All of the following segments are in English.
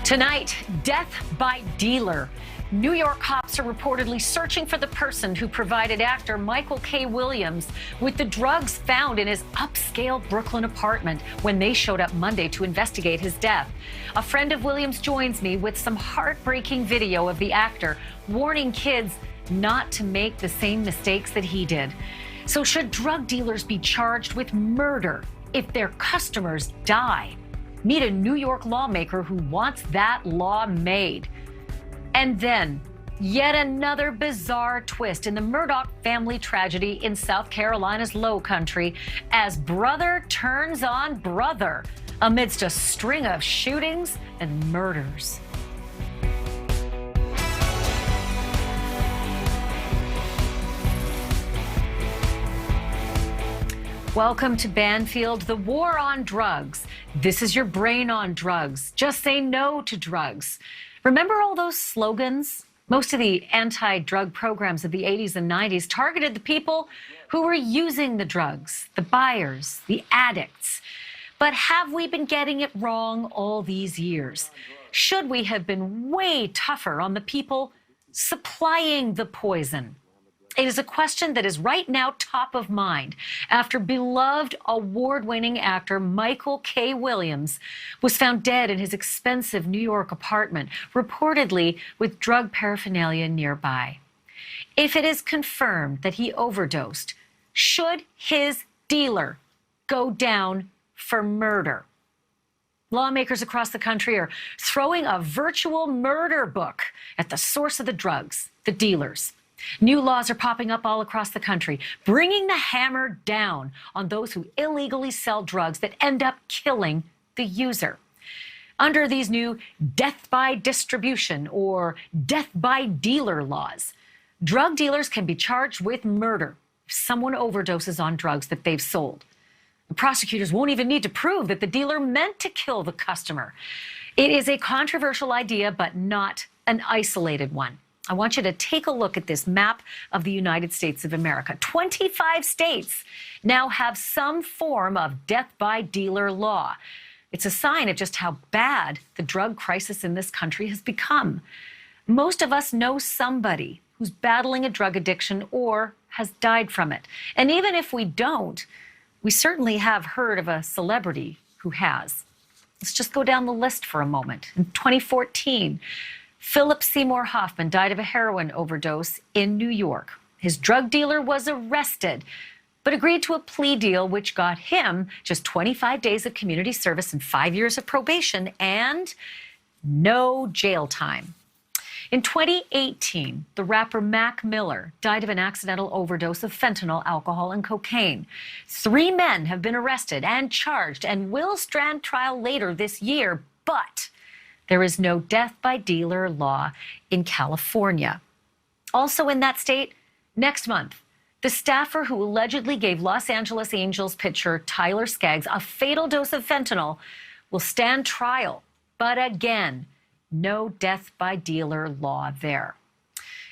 Tonight, death by dealer. New York cops are reportedly searching for the person who provided actor Michael K. Williams with the drugs found in his upscale Brooklyn apartment when they showed up Monday to investigate his death. A friend of Williams joins me with some heartbreaking video of the actor warning kids not to make the same mistakes that he did. So should drug dealers be charged with murder if their customers die? Meet a New York lawmaker who wants that law made. And then, yet another bizarre twist in the Murdaugh family tragedy in South Carolina's Low Country as brother turns on brother amidst a string of shootings and murders. Welcome to Banfield, the war on drugs. This is your brain on drugs. Just say no to drugs. Remember all those slogans? Most of the anti-drug programs of the 80s and 90s targeted the people who were using the drugs, the buyers, the addicts. But have we been getting it wrong all these years? Should we have been way tougher on the people supplying the poison? It is a question that is right now top of mind after beloved award-winning actor Michael K. Williams was found dead in his expensive New York apartment, reportedly with drug paraphernalia nearby. If it is confirmed that he overdosed, should his dealer go down for murder? Lawmakers across the country are throwing a virtual murder book at the source of the drugs, the dealers. New laws are popping up all across the country, bringing the hammer down on those who illegally sell drugs that end up killing the user. Under these new death by distribution or death by dealer laws, drug dealers can be charged with murder if someone overdoses on drugs that they've sold. The prosecutors won't even need to prove that the dealer meant to kill the customer. It is a controversial idea, but not an isolated one. I want you to take a look at this map of the United States of America. 25 states now have some form of death by dealer law. It's a sign of just how bad the drug crisis in this country has become. Most of us know somebody who's battling a drug addiction or has died from it. And even if we don't, we certainly have heard of a celebrity who has. Let's just go down the list for a moment. In 2014, Philip Seymour Hoffman died of a heroin overdose in New York. His drug dealer was arrested, but agreed to a plea deal which got him just 25 days of community service and 5 years of probation and no jail time. In 2018, the rapper Mac Miller died of an accidental overdose of fentanyl, alcohol, and cocaine. 3 men have been arrested and charged and will stand trial later this year, but there is no death by dealer law in California. Also in that state, next month, the staffer who allegedly gave Los Angeles Angels pitcher Tyler Skaggs a fatal dose of fentanyl will stand trial. But again, no death by dealer law there.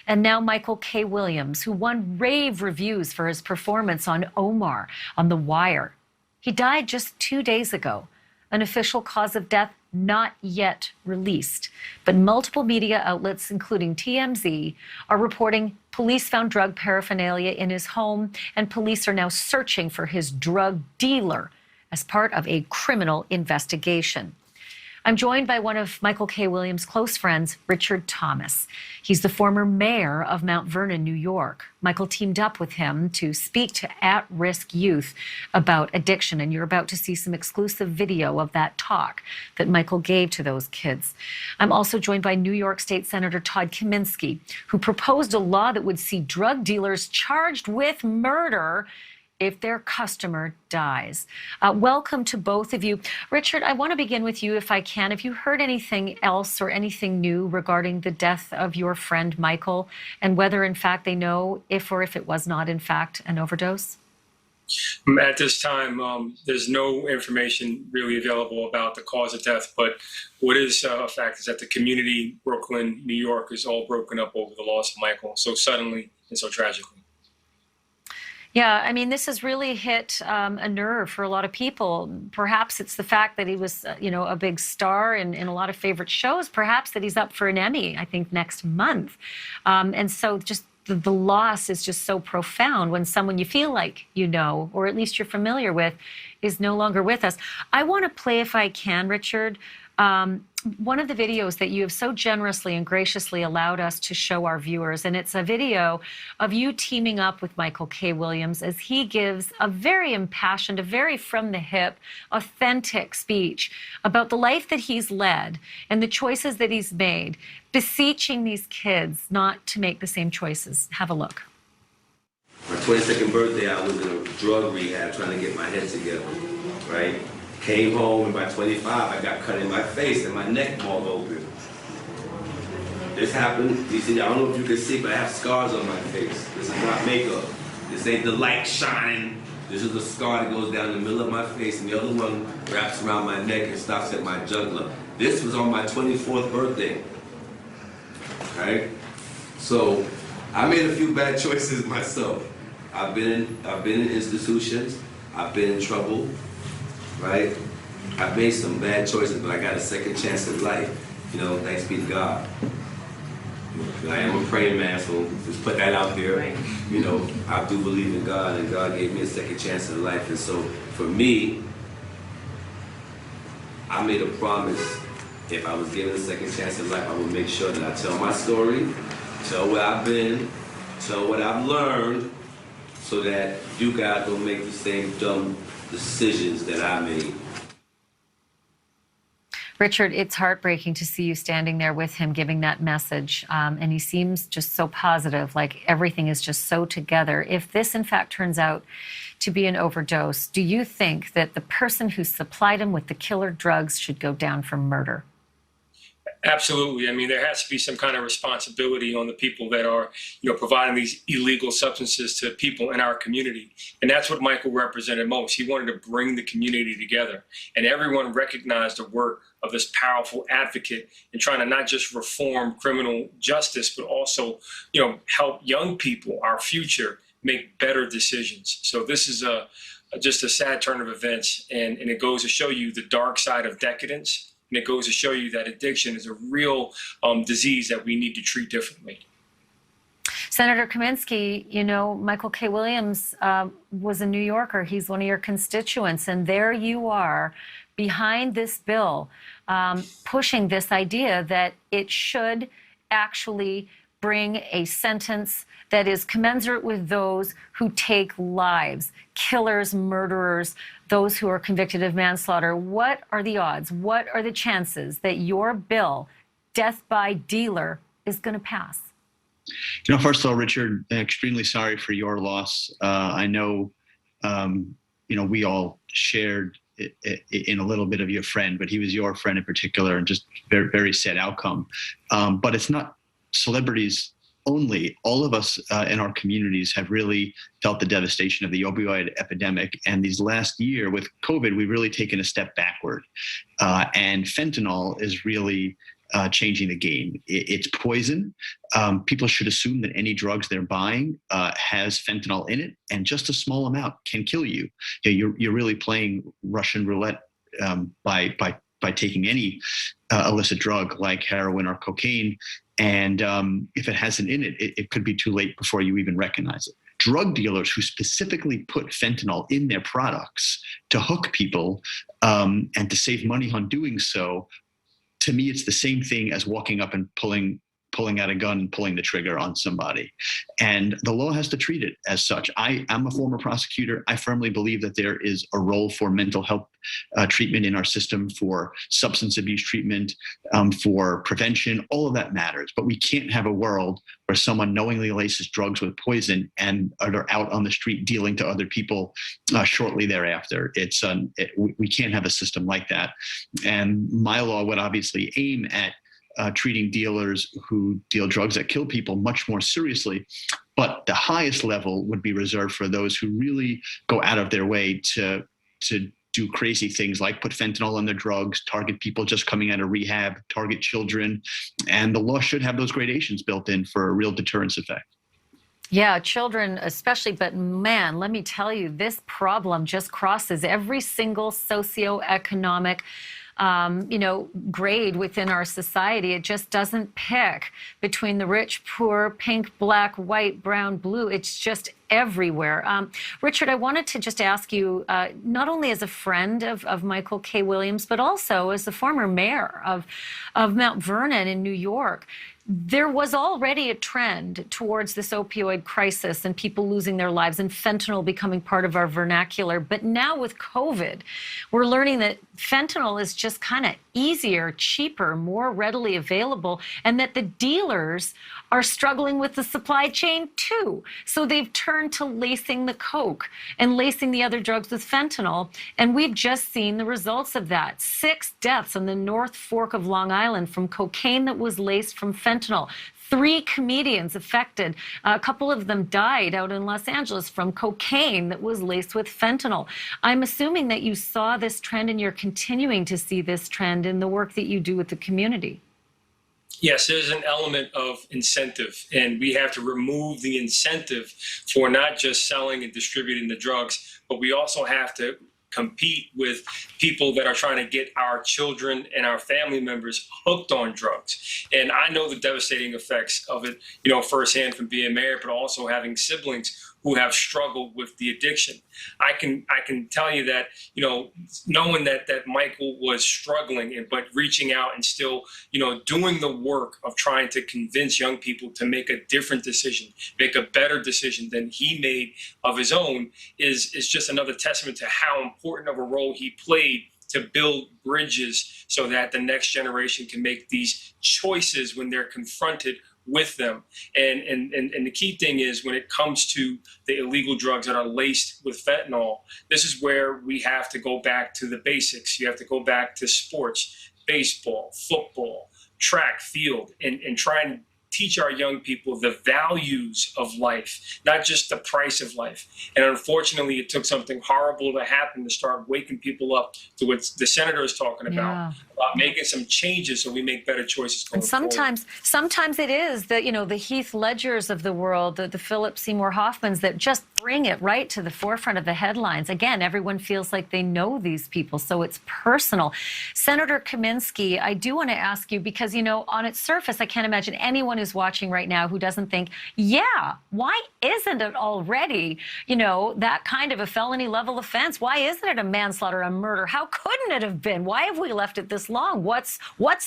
And now Michael K. Williams, who won rave reviews for his performance on Omar on The Wire. He died just 2 days ago. An official cause of death not yet released, but multiple media outlets, including TMZ, are reporting police found drug paraphernalia in his home, and police are now searching for his drug dealer as part of a criminal investigation. I'm joined by one of Michael K. Williams' close friends, Richard Thomas. He's the former mayor of Mount Vernon, New York. Michael teamed up with him to speak to at-risk youth about addiction, and you're about to see some exclusive video of that talk that Michael gave to those kids. I'm also joined by New York State Senator Todd Kaminsky, who proposed a law that would see drug dealers charged with murder if their customer dies. Welcome to both of you. Richard, I want to begin with you if I can. Have you heard anything else or anything new regarding the death of your friend Michael and whether in fact they know if it was not in fact an overdose? At this time, there's no information really available about the cause of death, but what is a fact is that the community, Brooklyn, New York, is all broken up over the loss of Michael so suddenly and so tragically. Yeah, I mean, this has really hit a nerve for a lot of people. Perhaps it's the fact that he was, a big star in a lot of favorite shows. Perhaps that he's up for an Emmy, I think, next month. And so just the loss is just so profound when someone you feel like or at least you're familiar with, is no longer with us. I want to play, if I can, Richard, one of the videos that you have so generously and graciously allowed us to show our viewers. And it's a video of you teaming up with Michael K. Williams as he gives a very impassioned, a very from the hip, authentic speech about the life that he's led and the choices that he's made, beseeching these kids not to make the same choices. Have a look. My 22nd birthday, I was in a drug rehab trying to get my head together, right? Came home, and by 25, I got cut in my face and my neck balled open. This happened, you see, I don't know if you can see, but I have scars on my face. This is not makeup. This ain't the light shining. This is a scar that goes down the middle of my face, and the other one wraps around my neck and stops at my jugular. This was on my 24th birthday, right? So, I made a few bad choices myself. I've been in institutions. I've been in trouble. Right? I've made some bad choices, but I got a second chance at life. Thanks be to God. I am a praying man, so just put that out there. Right. I do believe in God, and God gave me a second chance at life. And so, for me, I made a promise. If I was given a second chance at life, I would make sure that I tell my story, tell where I've been, tell what I've learned, so that you guys don't make the same dumb decisions that I made. Richard, it's heartbreaking to see you standing there with him giving that message. And he seems just so positive, like everything is just so together. If this, in fact, turns out to be an overdose, do you think that the person who supplied him with the killer drugs should go down for murder? Absolutely. I mean, there has to be some kind of responsibility on the people that are, providing these illegal substances to people in our community. And that's what Michael represented most. He wanted to bring the community together. And everyone recognized the work of this powerful advocate in trying to not just reform criminal justice, but also, help young people, our future, make better decisions. So this is just a sad turn of events. And it goes to show you the dark side of decadence. And it goes to show you that addiction is a real disease that we need to treat differently. Senator Kaminsky, Michael K. Williams was a New Yorker. He's one of your constituents. And there you are behind this bill, pushing this idea that it should actually bring a sentence that is commensurate with those who take lives, killers, murderers, those who are convicted of manslaughter. What are the odds? What are the chances that your bill, death by dealer, is going to pass? First of all, Richard, extremely sorry for your loss. I know, we all shared in a little bit of your friend, but he was your friend in particular, and just very, very sad outcome. But it's not celebrities only. All of us in our communities have really felt the devastation of the opioid epidemic. And these last year with COVID, we've really taken a step backward. And fentanyl is really changing the game. It's poison. People should assume that any drugs they're buying has fentanyl in it, and just a small amount can kill you. You're really playing Russian roulette by taking any illicit drug like heroin or cocaine. And if it hasn't in it, it could be too late before you even recognize it. Drug dealers who specifically put fentanyl in their products to hook people and to save money on doing so, to me, it's the same thing as walking up and pulling out a gun and pulling the trigger on somebody. And the law has to treat it as such. I'm a former prosecutor. I firmly believe that there is a role for mental health treatment in our system, for substance abuse treatment, for prevention. All of that matters. But we can't have a world where someone knowingly laces drugs with poison and are out on the street dealing to other people shortly thereafter. We can't have a system like that. And my law would obviously aim at treating dealers who deal drugs that kill people much more seriously. But the highest level would be reserved for those who really go out of their way to do crazy things like put fentanyl in their drugs, target people just coming out of rehab, target children. And the law should have those gradations built in for a real deterrence effect. Yeah, children especially, but man, let me tell you, this problem just crosses every single socioeconomic grade within our society. It just doesn't pick between the rich, poor, pink, black, white, brown, blue. It's just everywhere. Richard, I wanted to just ask you, not only as a friend of Michael K. Williams, but also as the former mayor of Mount Vernon in New York, there was already a trend towards this opioid crisis and people losing their lives and fentanyl becoming part of our vernacular. But now with COVID, we're learning that fentanyl is just kind of easier, cheaper, more readily available, and that the dealers are struggling with the supply chain too. So they've turned to lacing the coke and lacing the other drugs with fentanyl. And we've just seen the results of that. 6 deaths on the North Fork of Long Island from cocaine that was laced from fentanyl. 3 comedians affected. A couple of them died out in Los Angeles from cocaine that was laced with fentanyl. I'm assuming that you saw this trend and you're continuing to see this trend in the work that you do with the community. Yes, there's an element of incentive, and we have to remove the incentive for not just selling and distributing the drugs, but we also have to compete with people that are trying to get our children and our family members hooked on drugs. And I know the devastating effects of it, firsthand from being married, but also having siblings who have struggled with the addiction. I can tell you that, knowing that Michael was struggling, but reaching out and still, doing the work of trying to convince young people to make a different decision, make a better decision than he made of his own is just another testament to how important of a role he played to build bridges so that the next generation can make these choices when they're confronted with them. And the key thing is, when it comes to the illegal drugs that are laced with fentanyl, this is where we have to go back to the basics. You have to go back to sports, baseball, football, track, field, and try and teach our young people the values of life, not just the price of life. And unfortunately, it took something horrible to happen to start waking people up to what the senator is talking about making some changes so we make better choices going forward. Sometimes it is the Heath Ledgers of the world, the Philip Seymour Hoffmans that just bring it right to the forefront of the headlines. Again, everyone feels like they know these people, so it's personal. Senator Kaminsky, I do want to ask you, because, on its surface, I can't imagine anyone who's watching right now who doesn't think, why isn't it already, that kind of a felony level offense? Why isn't it a manslaughter, a murder? How couldn't it have been? Why have we left it this long? What's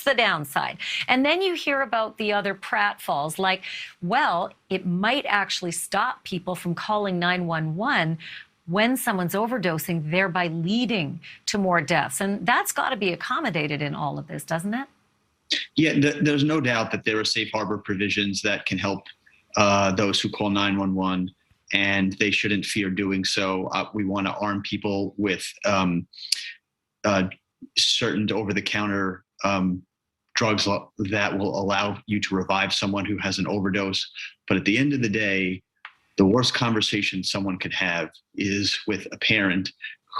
the downside? And then you hear about the other pratfalls, like, well, it might actually stop people from calling 911 when someone's overdosing, thereby leading to more deaths. And that's got to be accommodated in all of this, doesn't it? Yeah, there's no doubt that there are safe harbor provisions that can help those who call 911, and they shouldn't fear doing so. We want to arm people with certain over-the-counter drugs that will allow you to revive someone who has an overdose. But at the end of the day, the worst conversation someone could have is with a parent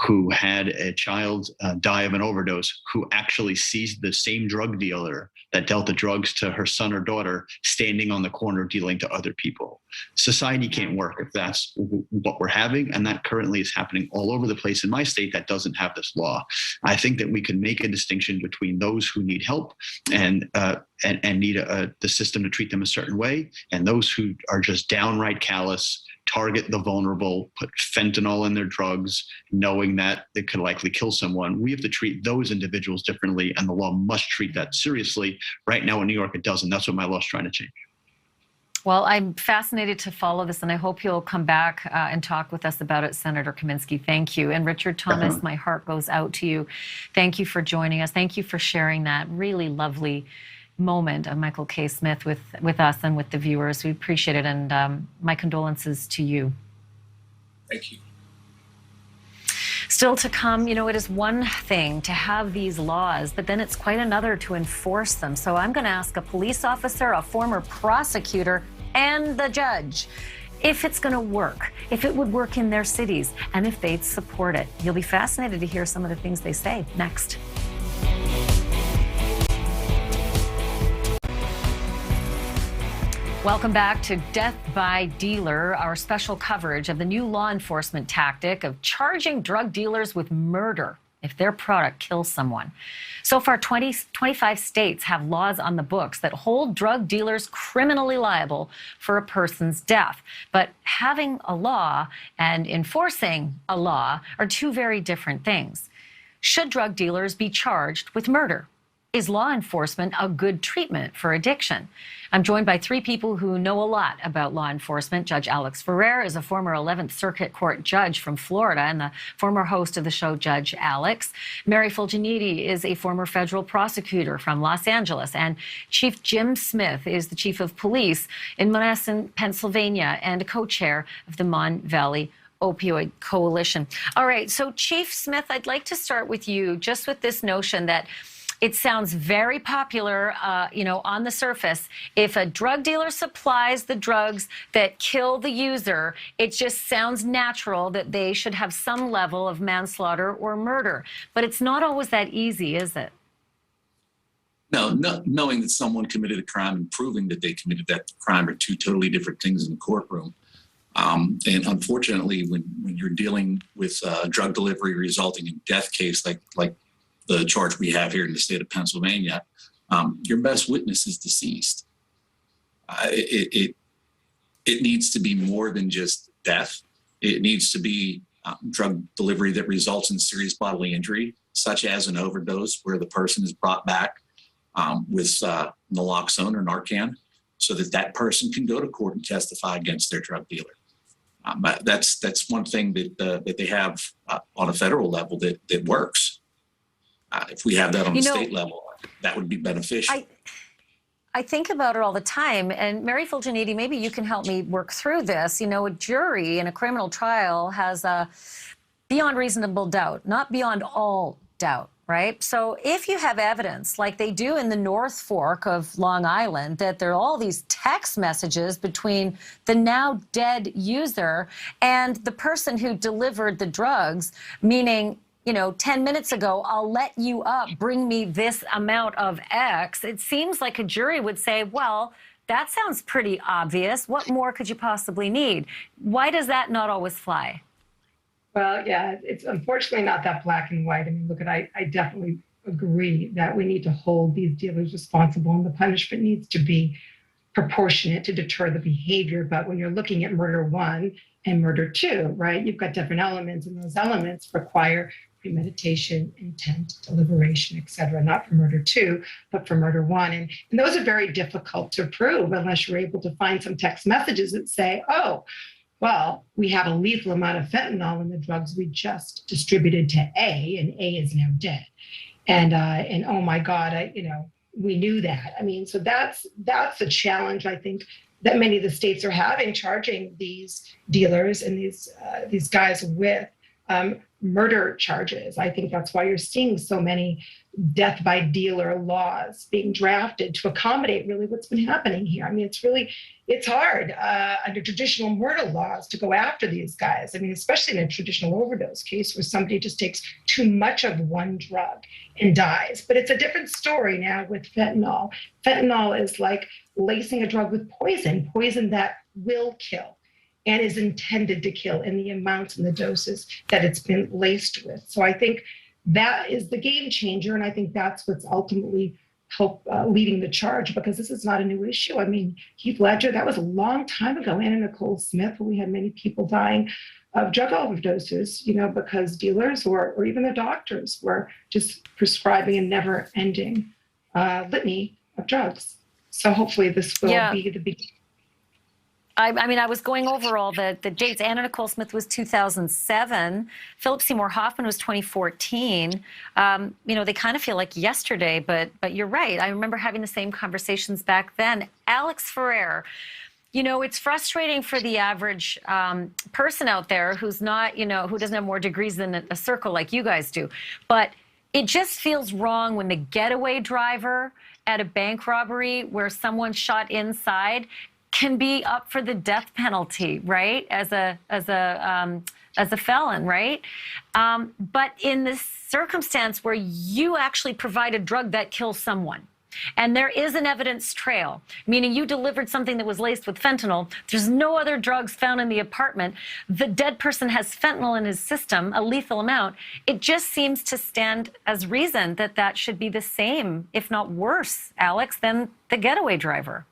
who had a child die of an overdose, who actually sees the same drug dealer that dealt the drugs to her son or daughter standing on the corner dealing to other people. Society can't work if that's what we're having, and that currently is happening all over the place in my state that doesn't have this law. I think that we can make a distinction between those who need help and need the system to treat them a certain way, and those who are just downright callous, target the vulnerable, put fentanyl in their drugs, knowing that it could likely kill someone. We have to treat those individuals differently, and the law must treat that seriously. Right now in New York, it doesn't. That's what my law is trying to change. Well, I'm fascinated to follow this, and I hope you'll come back and talk with us about it, Senator Kaminsky. Thank you. And Richard Thomas, my heart goes out to you. Thank you for joining us. Thank you for sharing that really lovely moment of Michael K. Smith with us and with the viewers. We appreciate it, and my condolences to you. Thank you. Still to come, it is one thing to have these laws, but then it's quite another to enforce them. So I'm going to ask a police officer, a former prosecutor, and the judge if it's going to work, if it would work in their cities, and if they'd support it. You'll be fascinated to hear some of the things they say next. Welcome back to Death by Dealer, our special coverage of the new law enforcement tactic of charging drug dealers with murder if their product kills someone. So far, 25 states have laws on the books that hold drug dealers criminally liable for a person's death. But having a law and enforcing a law are two very different things. Should drug dealers be charged with murder? Is law enforcement a good treatment for addiction? I'm joined by three people who know a lot about law enforcement. Judge Alex Ferrer is a former 11th Circuit Court judge from Florida and the former host of the show Judge Alex. Mary Fulginiti is a former federal prosecutor from Los Angeles. And Chief Jim Smith is the chief of police in Monessen, Pennsylvania, and a co-chair of the Mon Valley Opioid Coalition. All right, so Chief Smith, I'd like to start with you just with this notion that it sounds very popular, on the surface. If a drug dealer supplies the drugs that kill the user, it just sounds natural that they should have some level of manslaughter or murder. But it's not always that easy, is it? No, knowing that someone committed a crime and proving that they committed that crime are two totally different things in the courtroom. And unfortunately, when you're dealing with drug delivery resulting in death case like the charge we have here in the state of Pennsylvania, your best witness is deceased. It needs to be more than just death. It needs to be drug delivery that results in serious bodily injury, such as an overdose where the person is brought back with naloxone or Narcan so that person can go to court and testify against their drug dealer. That's one thing that they have on a federal level that works. If we have that on the state level, that would be beneficial. I think about it all the time. And Mary Fulginiti, maybe you can help me work through this. A jury in a criminal trial has a beyond reasonable doubt, not beyond all doubt, right? So if you have evidence, like they do in the North Fork of Long Island, that there are all these text messages between the now dead user and the person who delivered the drugs, meaning 10 minutes ago, I'll let you up, bring me this amount of X. It seems like a jury would say, well, that sounds pretty obvious. What more could you possibly need? Why does that not always fly? Well, yeah, it's unfortunately not that black and white. I mean, look, I definitely agree that we need to hold these dealers responsible and the punishment needs to be proportionate to deter the behavior. But when you're looking at murder one and murder two, right, you've got different elements, and those elements require premeditation, intent, deliberation, et cetera, not for murder two, but for murder one. And those are very difficult to prove unless you're able to find some text messages that say, oh, well, we have a lethal amount of fentanyl in the drugs we just distributed to A, and A is now dead. And oh my God, we knew that. I mean, so that's a challenge, I think, that many of the states are having, charging these dealers and these guys with murder charges. I think that's why you're seeing so many death by dealer laws being drafted to accommodate really what's been happening here. I mean, it's hard under traditional murder laws to go after these guys. I mean, especially in a traditional overdose case where somebody just takes too much of one drug and dies. But it's a different story now with fentanyl. Fentanyl is like lacing a drug with poison that will kill and is intended to kill in the amounts and the doses that it's been laced with. So I think that is the game changer, and I think that's what's ultimately leading the charge, because this is not a new issue. I mean, Heath Ledger, that was a long time ago. Anna Nicole Smith, we had many people dying of drug overdoses, because dealers or even the doctors were just prescribing a never-ending litany of drugs. So hopefully this will be the beginning. I mean, I was going over all the dates. Anna Nicole Smith was 2007. Philip Seymour Hoffman was 2014. They kind of feel like yesterday, but you're right. I remember having the same conversations back then. Alex Ferrer, it's frustrating for the average person out there who's not, who doesn't have more degrees than a circle like you guys do. But it just feels wrong when the getaway driver at a bank robbery where someone shot inside can be up for the death penalty, right? As a felon, right? But in this circumstance where you actually provide a drug that kills someone, And there is an evidence trail, meaning you delivered something that was laced with fentanyl. There's no other drugs found in the apartment. The dead person has fentanyl in his system, a lethal amount. It just seems to stand as reason that that should be the same, if not worse, Alex, than the getaway driver.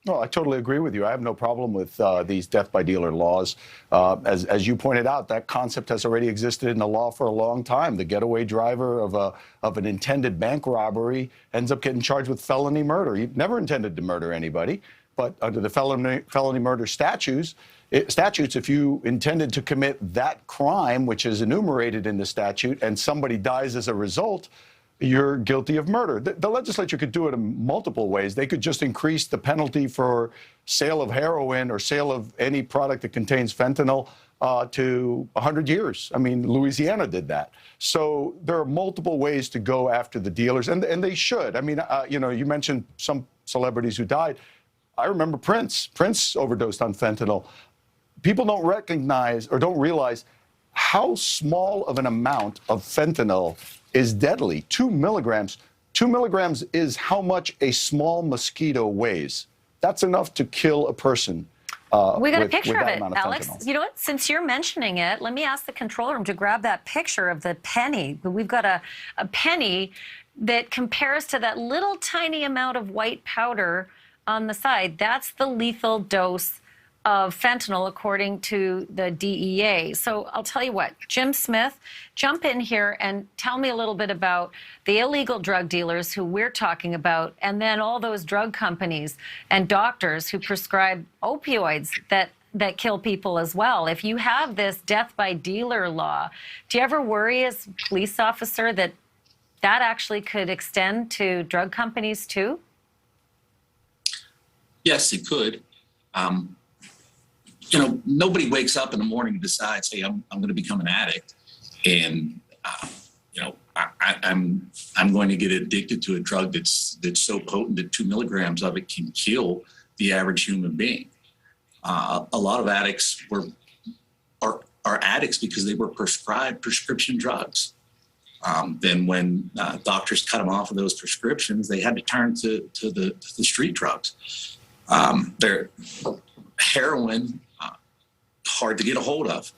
No, I totally agree with you. I have no problem with these death by dealer laws. As you pointed out, that concept has already existed in the law for a long time. The getaway driver of an intended bank robbery ends up getting charged with felony murder. He never intended to murder anybody, but under the felony murder statutes, if you intended to commit that crime, which is enumerated in the statute, and somebody dies as a result, you're guilty of murder. The legislature could do it in multiple ways. They could just increase the penalty for sale of heroin or sale of any product that contains fentanyl to 100 years. I mean, Louisiana did that. So there are multiple ways to go after the dealers, and they should. I mean, you mentioned some celebrities who died. I remember Prince. Prince overdosed on fentanyl. People don't recognize or don't realize how small of an amount of fentanyl is deadly. 2 milligrams. 2 milligrams is how much a small mosquito weighs. That's enough to kill a person. We got a picture of it, Alex. Fentanyl. You know what? Since you're mentioning it, let me ask the control room to grab that picture of the penny. We've got a penny that compares to that little tiny amount of white powder on the side. That's the lethal dose of fentanyl, according to the DEA. So I'll tell you what, Jim Smith, jump in here and tell me a little bit about the illegal drug dealers who we're talking about, and then all those drug companies and doctors who prescribe opioids that kill people as well. If you have this death by dealer law, do you ever worry as a police officer that that actually could extend to drug companies too? Yes, it could. Nobody wakes up in the morning and decides, hey, I'm going to become an addict. And, I'm going to get addicted to a drug that's so potent that 2 milligrams of it can kill the average human being. A lot of addicts are addicts because they were prescribed prescription drugs. Then when doctors cut them off of those prescriptions, they had to turn to the street drugs. Their heroin, hard to get a hold of.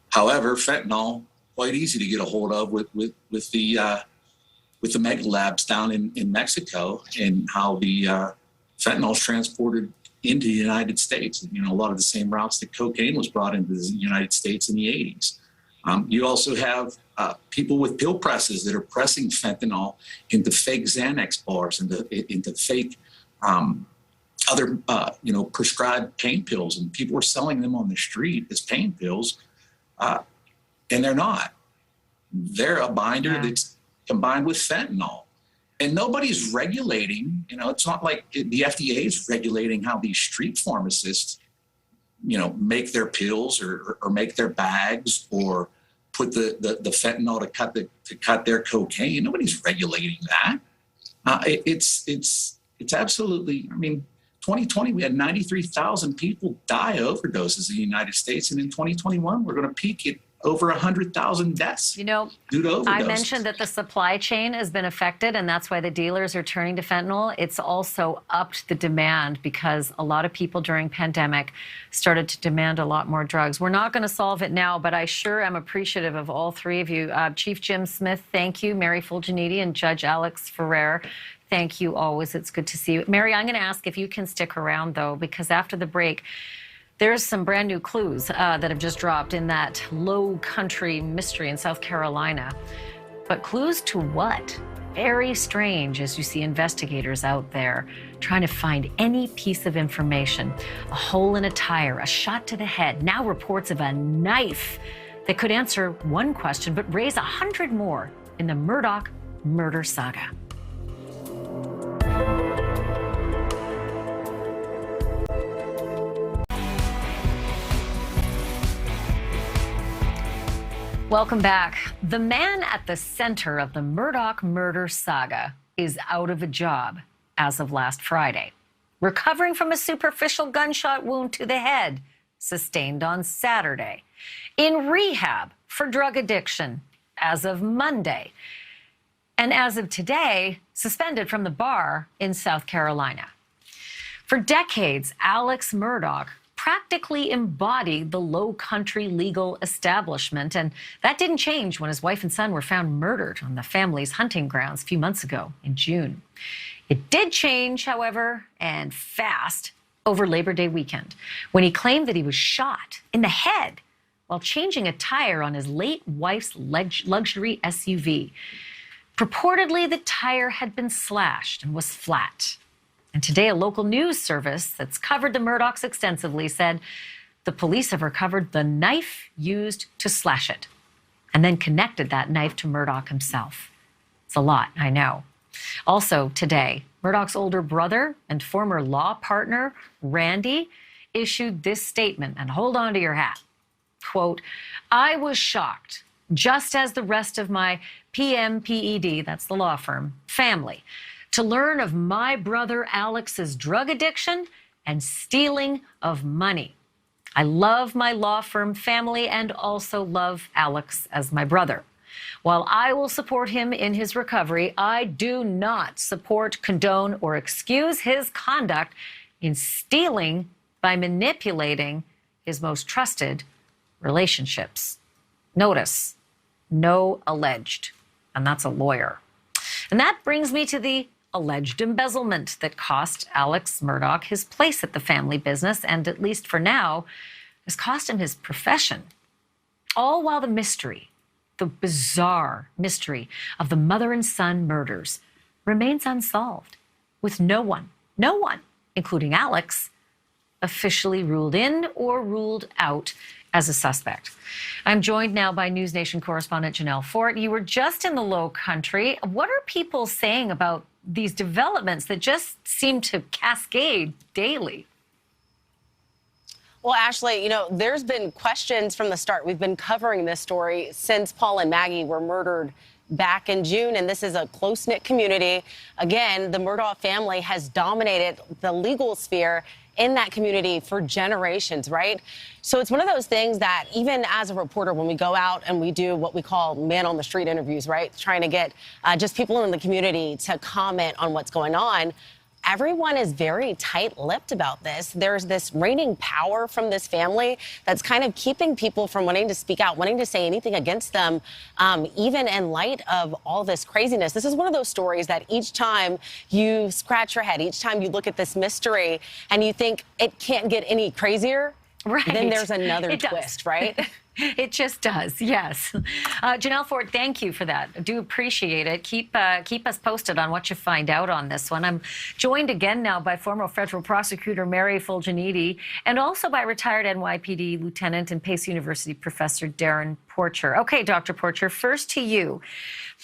However, fentanyl, quite easy to get a hold of with the mega labs down in Mexico, and how the fentanyl is transported into the United States. A lot of the same routes that cocaine was brought into the United States in the 80s. You also have people with pill presses that are pressing fentanyl into fake Xanax bars, into fake other, prescribed pain pills, and people are selling them on the street as pain pills, and they're not. They're a binder that's combined with fentanyl, and nobody's regulating. It's not like the FDA is regulating how these street pharmacists, make their pills or make their bags, or put the fentanyl to cut their cocaine. Nobody's regulating that. It's absolutely. 2020, we had 93,000 people die of overdoses in the United States. And in 2021, we're going to peak at over 100,000 deaths due to overdoses. I mentioned that the supply chain has been affected, and that's why the dealers are turning to fentanyl. It's also upped the demand because a lot of people during pandemic started to demand a lot more drugs. We're not going to solve it now, but I sure am appreciative of all three of you. Chief Jim Smith, thank you. Mary Fulginiti and Judge Alex Ferrer, thank you always. It's good to see you. Mary, I'm going to ask if you can stick around, though, because after the break, there's some brand new clues that have just dropped in that low country mystery in South Carolina. But clues to what? Very strange, as you see investigators out there trying to find any piece of information. A hole in a tire, a shot to the head, now reports of a knife that could answer one question but raise 100 more in the Murdaugh murder saga. Welcome back. The man at the center of the Murdaugh murder saga is out of a job as of last Friday, recovering from a superficial gunshot wound to the head sustained on Saturday, in rehab for drug addiction as of Monday. and as of today, suspended from the bar in South Carolina. For decades, Alex Murdaugh practically embodied the low country legal establishment, and that didn't change when his wife and son were found murdered on the family's hunting grounds a few months ago in June. It did change, however, and fast, over Labor Day weekend, when he claimed that he was shot in the head while changing a tire on his late wife's luxury SUV. Purportedly, the tire had been slashed and was flat. And today, a local news service that's covered the Murdaughs extensively said the police have recovered the knife used to slash it and then connected that knife to Murdaugh himself. It's a lot, I know. Also today, Murdaugh's older brother and former law partner, Randy, issued this statement, and hold on to your hat. Quote, "I was shocked, just as the rest of my PMPED, that's the law firm, family, to learn of my brother Alex's drug addiction and stealing of money. I love my law firm family and also love Alex as my brother. While I will support him in his recovery, I do not support, condone, or excuse his conduct in stealing by manipulating his most trusted relationships." Notice, no alleged, and that's a lawyer. And that brings me to the alleged embezzlement that cost Alex Murdaugh his place at the family business, and at least for now, has cost him his profession. All while the mystery, the bizarre mystery of the mother and son murders remains unsolved, with no one, including Alex, officially ruled in or ruled out as a suspect. I'm joined now by NewsNation correspondent Janelle Fort. You were just in the Low Country. What are people saying about these developments that just seem to cascade daily? Well, Ashley, there's been questions from the start. We've been covering this story since Paul and Maggie were murdered back in June, and this is a close-knit community. Again, the Murdaugh family has dominated the legal sphere in that community for generations, right? So it's one of those things that even as a reporter, when we go out and we do what we call man-on-the-street interviews, right, trying to get just people in the community to comment on what's going on, everyone is very tight-lipped about this. There's this reigning power from this family that's kind of keeping people from wanting to speak out, wanting to say anything against them, even in light of all this craziness. This is one of those stories that each time you scratch your head, each time you look at this mystery and you think it can't get any crazier, right, then there's another twist, right? It just does, yes. Janelle Fort, thank you for that. I do appreciate it. Keep us posted on what you find out on this one. I'm joined again now by former federal prosecutor Mary Fulginiti and also by retired NYPD Lieutenant and Pace University Professor Darren Porcher. Okay, Dr. Porcher, first to you.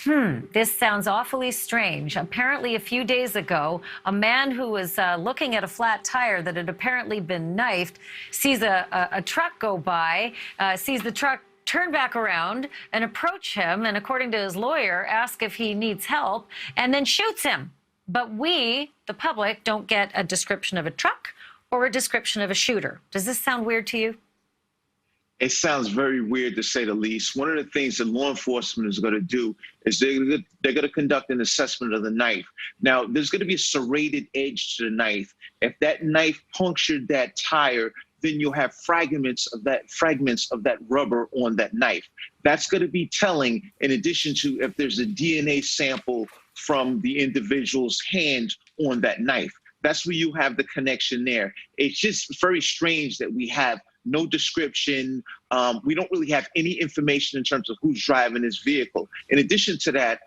This sounds awfully strange. Apparently, a few days ago, a man who was looking at a flat tire that had apparently been knifed sees a truck go by, sees the truck turn back around and approach him, and according to his lawyer, ask if he needs help, and then shoots him. But we, the public, don't get a description of a truck or a description of a shooter. Does this sound weird to you? It sounds very weird, to say the least. One of the things that law enforcement is going to do is they're going to conduct an assessment of the knife. Now, there's going to be a serrated edge to the knife. If that knife punctured that tire, then you'll have fragments of that rubber on that knife. That's going to be telling, in addition to if there's a DNA sample from the individual's hand on that knife. That's where you have the connection there. It's just very strange that we have no description. We don't really have any information in terms of who's driving this vehicle. In addition to that,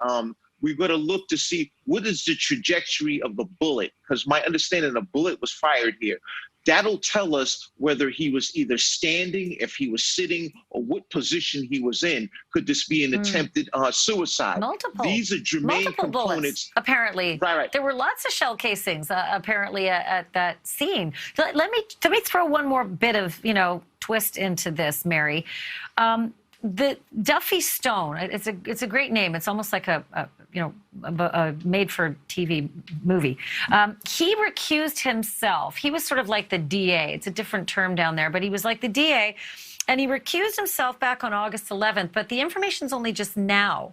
we've got to look to see what is the trajectory of the bullet, because my understanding, the bullet was fired here. That'll tell us whether he was either standing, if he was sitting, or what position he was in. Could this be an attempted suicide? Multiple. These are germane components. Bullets, apparently. Right. There were lots of shell casings, apparently, at that scene. Let me throw one more bit of, twist into this, Mary. The Duffy Stone, it's a great name. It's almost like a made-for-TV movie. He recused himself. He was sort of like the DA. It's a different term down there, but he was like the DA, and he recused himself back on August 11th. But the information's only just now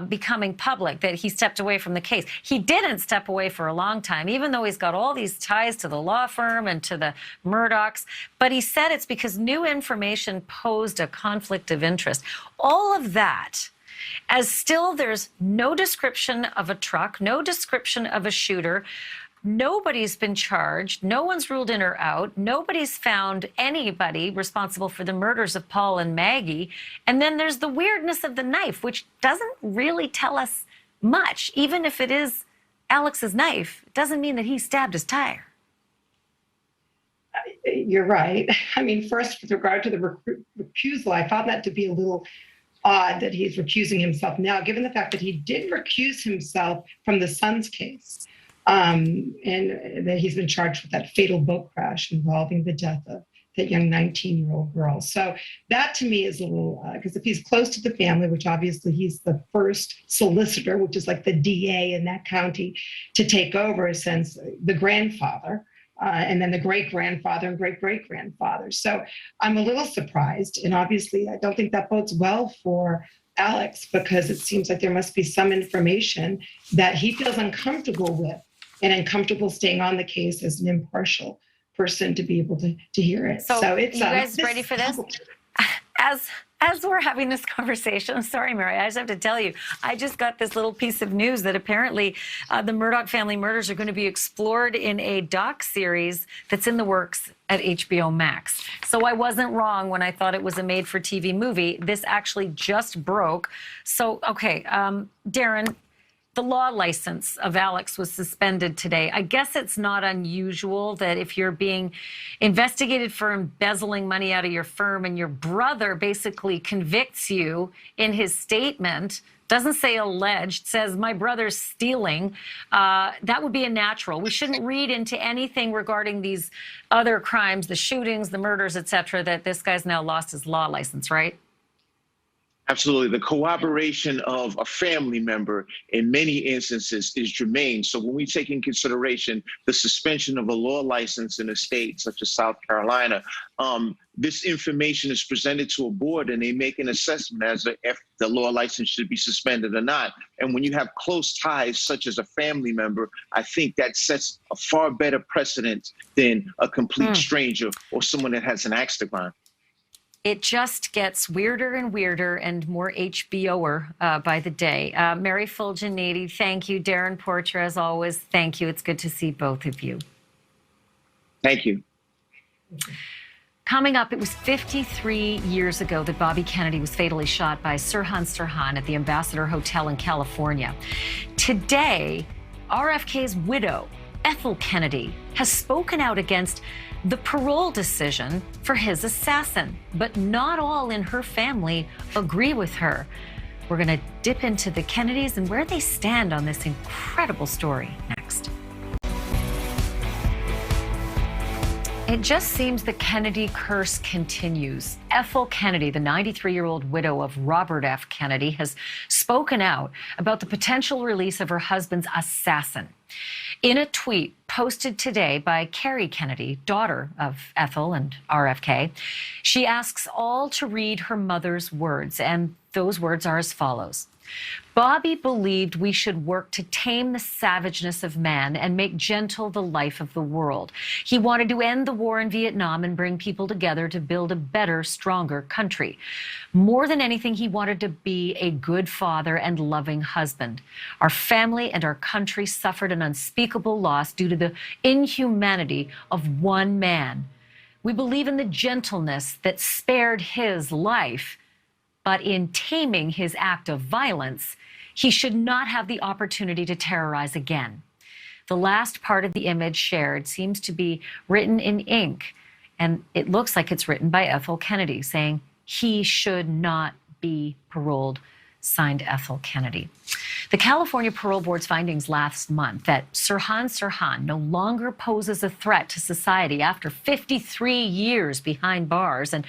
becoming public that he stepped away from the case. He didn't step away for a long time, even though he's got all these ties to the law firm and to the Murdaughs. But he said it's because new information posed a conflict of interest. All of that, as still there's no description of a truck, no description of a shooter. Nobody's been charged. No one's ruled in or out. Nobody's found anybody responsible for the murders of Paul and Maggie. And then there's the weirdness of the knife, which doesn't really tell us much. Even if it is Alex's knife, it doesn't mean that he stabbed his tire. You're right. I mean, first, with regard to the recusal, I found that to be a little odd that he's recusing himself now, given the fact that he did recuse himself from the son's case. And that he's been charged with that fatal boat crash involving the death of that young 19-year-old girl. So that to me is a little, because if he's close to the family, which obviously he's the first solicitor, which is like the DA in that county, to take over since the grandfather, and then the great-grandfather and great-great-grandfather. So I'm a little surprised. And obviously, I don't think that bodes well for Alex, because it seems like there must be some information that he feels uncomfortable with and uncomfortable staying on the case as an impartial person to be able to hear it. So it's you guys ready for this? As we're having this conversation, I'm sorry, Mary, I just have to tell you, I just got this little piece of news that apparently the Murdaugh family murders are going to be explored in a doc series that's in the works at HBO Max. So I wasn't wrong when I thought it was a made-for-TV movie. This actually just broke. So, okay, Darren, the law license of Alex was suspended today. I guess it's not unusual that if you're being investigated for embezzling money out of your firm and your brother basically convicts you in his statement, doesn't say alleged, says my brother's stealing, that would be a natural. We shouldn't read into anything regarding these other crimes, the shootings, the murders, et cetera, that this guy's now lost his law license, right? Absolutely. The cooperation of a family member in many instances is germane. So when we take in consideration the suspension of a law license in a state such as South Carolina, this information is presented to a board and they make an assessment as to if the law license should be suspended or not. And when you have close ties, such as a family member, I think that sets a far better precedent than a complete stranger or someone that has an axe to grind. It just gets weirder and weirder and more HBOer by the day. Mary Fulginati, thank you. Darren Porcher, as always, thank you. It's good to see both of you. Thank you. Coming up, it was 53 years ago that Bobby Kennedy was fatally shot by Sirhan Sirhan at the Ambassador Hotel in California. Today, RFK's widow, Ethel Kennedy, has spoken out against the parole decision for his assassin. But not all in her family agree with her. We're going to dip into the Kennedys and where they stand on this incredible story next. It just seems the Kennedy curse continues. Ethel Kennedy, the 93-year-old widow of Robert F. Kennedy, has spoken out about the potential release of her husband's assassin. In a tweet posted today by Carrie Kennedy, daughter of Ethel and RFK, she asks all to read her mother's words, and those words are as follows. Bobby believed we should work to tame the savageness of man and make gentle the life of the world. He wanted to end the war in Vietnam and bring people together to build a better, stronger country. More than anything, he wanted to be a good father and loving husband. Our family and our country suffered an unspeakable loss due to the inhumanity of one man. We believe in the gentleness that spared his life. But in taming his act of violence, he should not have the opportunity to terrorize again. The last part of the image shared seems to be written in ink, and it looks like it's written by Ethel Kennedy, saying, he should not be paroled, signed Ethel Kennedy. The California Parole Board's findings last month that Sirhan Sirhan no longer poses a threat to society after 53 years behind bars and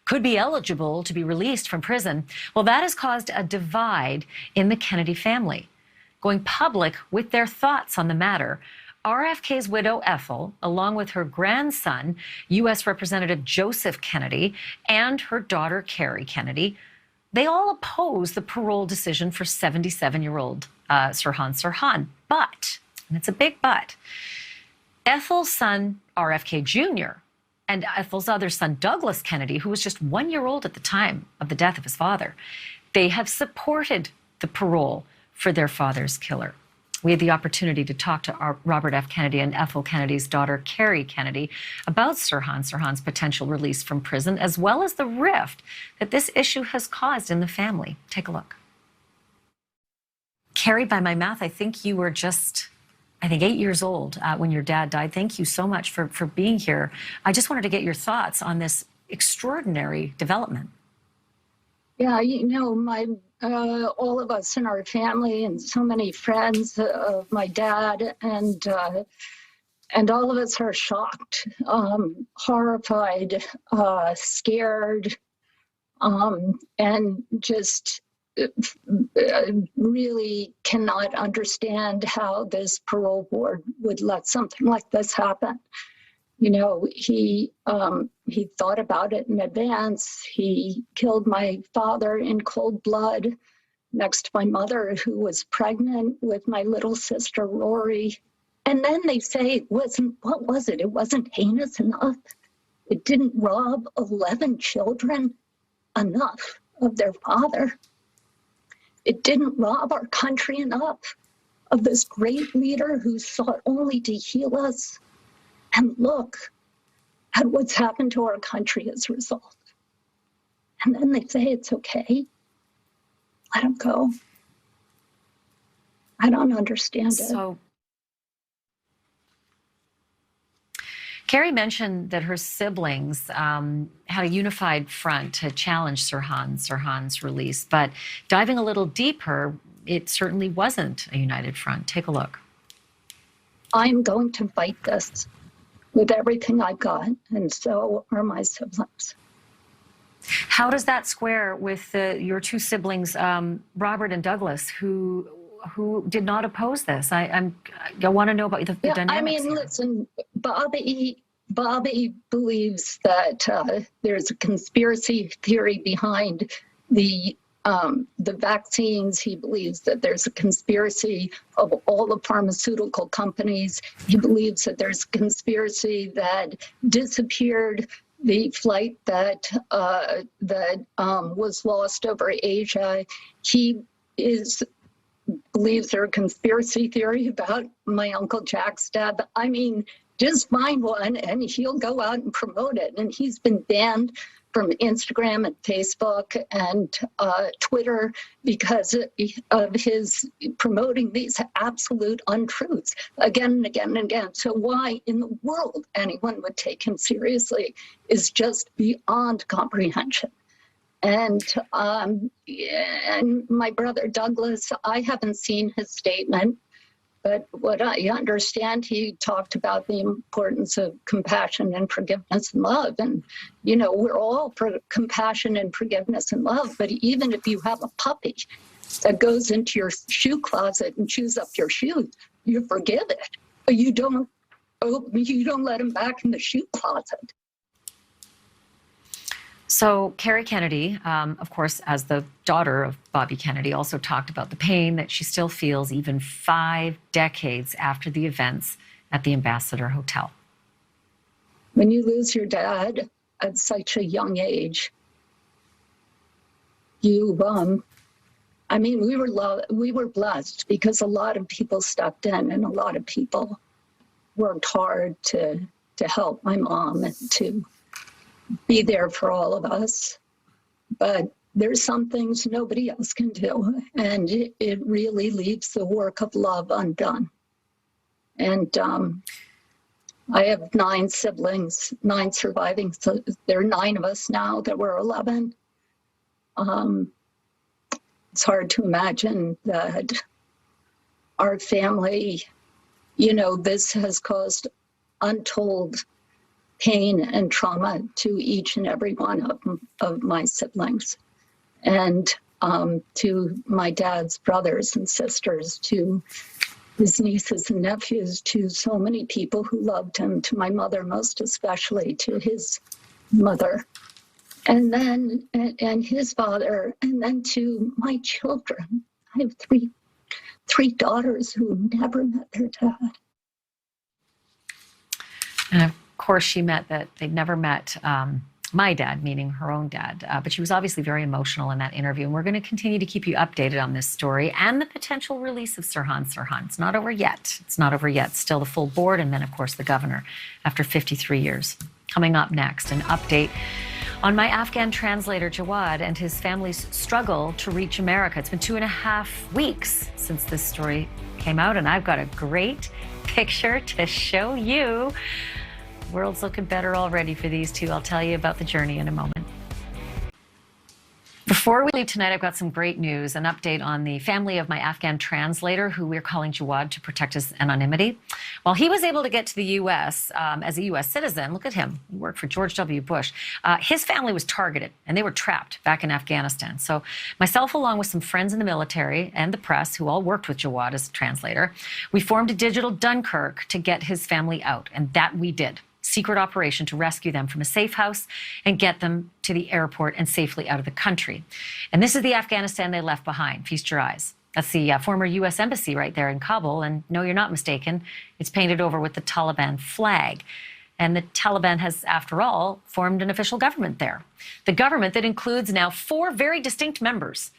could be eligible to be released from prison. Well, that has caused a divide in the Kennedy family. Going public with their thoughts on the matter, RFK's widow, Ethel, along with her grandson, U.S. Representative Joseph Kennedy, and her daughter, Carrie Kennedy, they all oppose the parole decision for 77-year-old Sirhan Sirhan. But, and it's a big but, Ethel's son, RFK Jr., and Ethel's other son, Douglas Kennedy, who was just 1 year old at the time of the death of his father, they have supported the parole for their father's killer. We had the opportunity to talk to Robert F. Kennedy and Ethel Kennedy's daughter, Carrie Kennedy, about Sirhan's potential release from prison, as well as the rift that this issue has caused in the family. Take a look. Carrie, by my math, I think you were just 8 years old when your dad died. Thank you so much for being here. I just wanted to get your thoughts on this extraordinary development. Yeah, all of us in our family and so many friends of my dad and all of us are shocked, horrified, scared, and just really cannot understand how this parole board would let something like this happen. He thought about it in advance. He killed my father in cold blood next to my mother, who was pregnant with my little sister, Rory. And then they say it wasn't, what was it? It wasn't heinous enough. It didn't rob 11 children enough of their father. It didn't rob our country enough of this great leader who sought only to heal us. And look at what's happened to our country as a result. And then they say it's okay. Let him go. I don't understand it. So, Carrie mentioned that her siblings had a unified front to challenge Sirhan's release, but diving a little deeper, it certainly wasn't a united front. Take a look. I'm going to fight this with everything I've got, and so are my siblings. How does that square with your two siblings, Robert and Douglas, who did not oppose this? I want to know about the dynamics. I mean, here. Listen, Bobby believes that there's a conspiracy theory behind the vaccines. He believes that there's a conspiracy of all the pharmaceutical companies. He believes that there's a conspiracy that disappeared the flight that was lost over Asia. He believes there's a conspiracy theory about my Uncle Jack's death. I mean, just find one and he'll go out and promote it. And he's been banned from Instagram and Facebook and Twitter because of his promoting these absolute untruths again and again and again. So why in the world anyone would take him seriously is just beyond comprehension. And my brother Douglas, I haven't seen his statement, but what I understand, he talked about the importance of compassion and forgiveness and love. And, we're all for compassion and forgiveness and love. But even if you have a puppy that goes into your shoe closet and chews up your shoes, you forgive it. But you don't let him back in the shoe closet. So Carrie Kennedy, of course, as the daughter of Bobby Kennedy, also talked about the pain that she still feels even 5 decades after the events at the Ambassador Hotel. When you lose your dad at such a young age, we were blessed because a lot of people stepped in and a lot of people worked hard to help my mom and to be there for all of us. But there's some things nobody else can do, and it really leaves the work of love undone. And I have 9 siblings, 9 surviving, so there are 9 of us now. There were 11. It's hard to imagine that our family, this has caused untold pain and trauma to each and every one of my siblings, and to my dad's brothers and sisters, to his nieces and nephews, to so many people who loved him, to my mother most especially, to his mother. and then and his father, and then to my children. I have three daughters who never met their dad. And of course, they'd never met my dad, meaning her own dad. But she was obviously very emotional in that interview. And we're going to continue to keep you updated on this story and the potential release of Sirhan Sirhan. It's not over yet. It's not over yet. Still the full board. And then, of course, the governor after 53 years. Coming up next, an update on my Afghan translator, Jawad, and his family's struggle to reach America. It's been 2.5 weeks since this story came out, and I've got a great picture to show you. World's looking better already for these two. I'll tell you about the journey in a moment. Before we leave tonight, I've got some great news, an update on the family of my Afghan translator, who we're calling Jawad to protect his anonymity. While he was able to get to the U.S. As a U.S. citizen, look at him, he worked for George W. Bush, his family was targeted and they were trapped back in Afghanistan. So myself, along with some friends in the military and the press who all worked with Jawad as a translator, we formed a digital Dunkirk to get his family out, and that we did. Secret operation to rescue them from a safe house and get them to the airport and safely out of the country. And this is the Afghanistan they left behind. Feast your eyes. That's the former U.S. embassy right there in Kabul. And no, you're not mistaken. It's painted over with the Taliban flag. And the Taliban has, after all, formed an official government there. The government that includes now 4 very distinct members.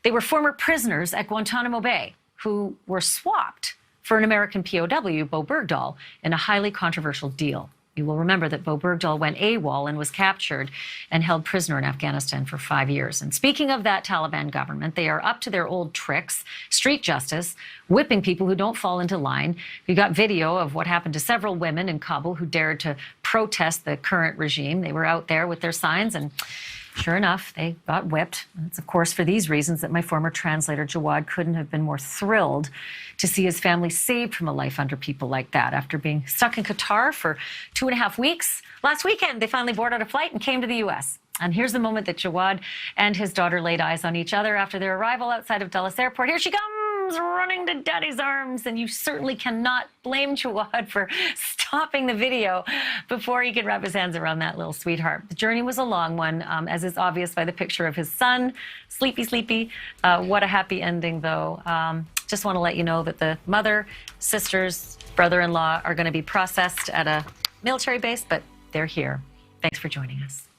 They were former prisoners at Guantanamo Bay who were swapped for an American POW, Bo Bergdahl, in a highly controversial deal. You will remember that Bo Bergdahl went AWOL and was captured and held prisoner in Afghanistan for 5 years. And speaking of that Taliban government, they are up to their old tricks, street justice, whipping people who don't fall into line. We got video of what happened to several women in Kabul who dared to protest the current regime. They were out there with their signs, and sure enough, they got whipped. And it's, of course, for these reasons that my former translator, Jawad, couldn't have been more thrilled to see his family saved from a life under people like that. After being stuck in Qatar for 2.5 weeks, last weekend, they finally boarded a flight and came to the U.S. And here's the moment that Jawad and his daughter laid eyes on each other after their arrival outside of Dulles Airport. Here she comes, running to Daddy's arms. And you certainly cannot blame Jawad for stopping the video before he could wrap his hands around that little sweetheart. The journey was a long one, as is obvious by the picture of his son. Sleepy. What a happy ending, though. Just want to let you know that the mother, sisters, brother-in-law are going to be processed at a military base, but they're here. Thanks for joining us.